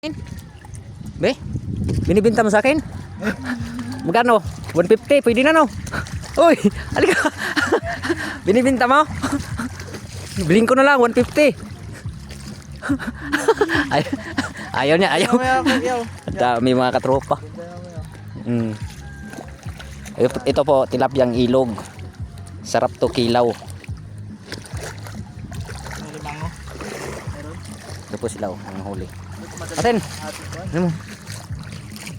Be, binibinta mo sa akin? Magkano? 150, pwede na no? Uy, halika. Binibinta mo? Biling ko na lang, 150. Ayaw niya, ayaw. Dami mga katropa. Ito po, tilapyang ilog. Sarap to kilaw. Ito po sila, ang huli. Atin, ano mo?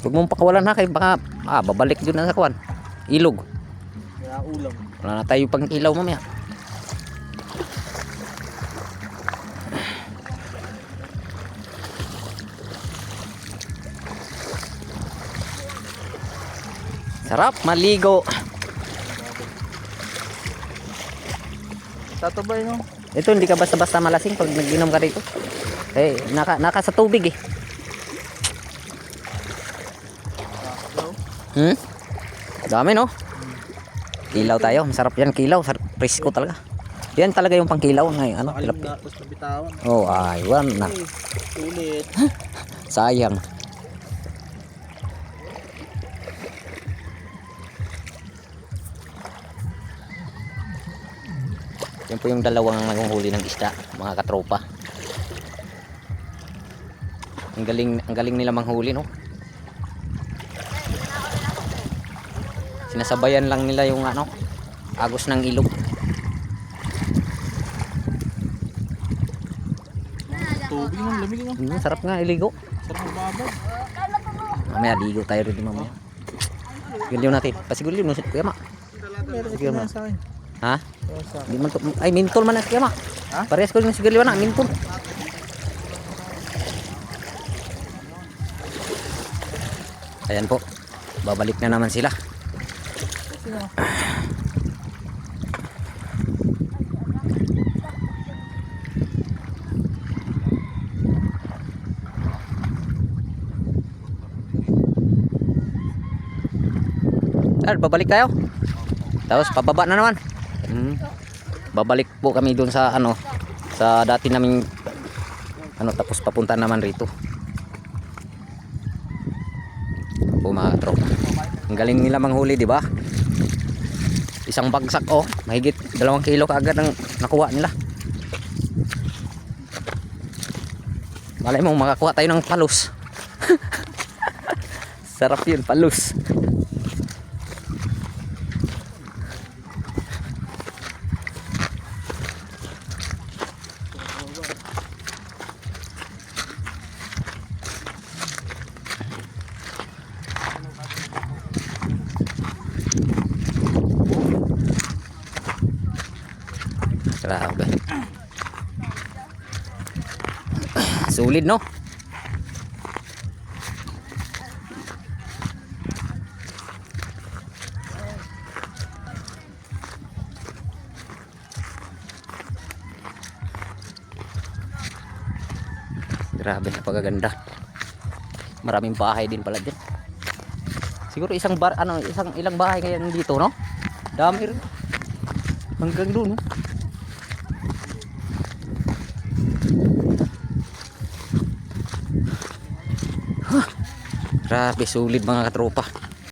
Huwag mong pakawalan ha, kay baka babalik yun na sa kawan. Ilog. Kaya ulam. Wala na tayo pang ilaw mamaya. Sarap maligo. Tatubay no? Ito hindi ka basta-basta malasing pag nag-inom ka rito. Eh, naka sa tubig eh. Dami no? Kilaw tayo, masarap yan kilaw, presko talaga. Yan talaga yung pangkilaw ng ano, tilapia. Oh, aywan na. Ulit. Sayang. Yan po yung dalawang nanguhuli ng isda, mga katropa. Ang galing nila manghuli no. Sinasabayan lang nila yung ano, agos ng ilog. Tubig ng lamig no? Sarap nga iligo. Sarap babad. Mamaya ligo tayo rin mamaya. Giliw natin. Pasigulyo no, kuya ma. Meron Sige, ma. sa akin. Ha? Di man to, ay mintol man na kuya ma. Ha? Parehas ko yung sigulyo na, mintol. Ayan po. Babalik na naman sila. Babalik tayo. Tapos pababa na naman. Babalik po kami doon sa ano, sa dati naming ano, tapos papunta naman rito. Po mga tropa. Ang galing nila manghuli, di ba? Isang bagsak oh, mahigit 2 kilo kaagad ang nakuha nila. Malay mo makakuha tayo ng palus. Sarap yun, palus. Grabe. Sulit no? Grabe, napakaganda. Maraming bahay din pala dyan. Siguro isang ilang bahay kaya dito no? Dami rin. Hanggang doon no? Grabe, sulit mga katropa.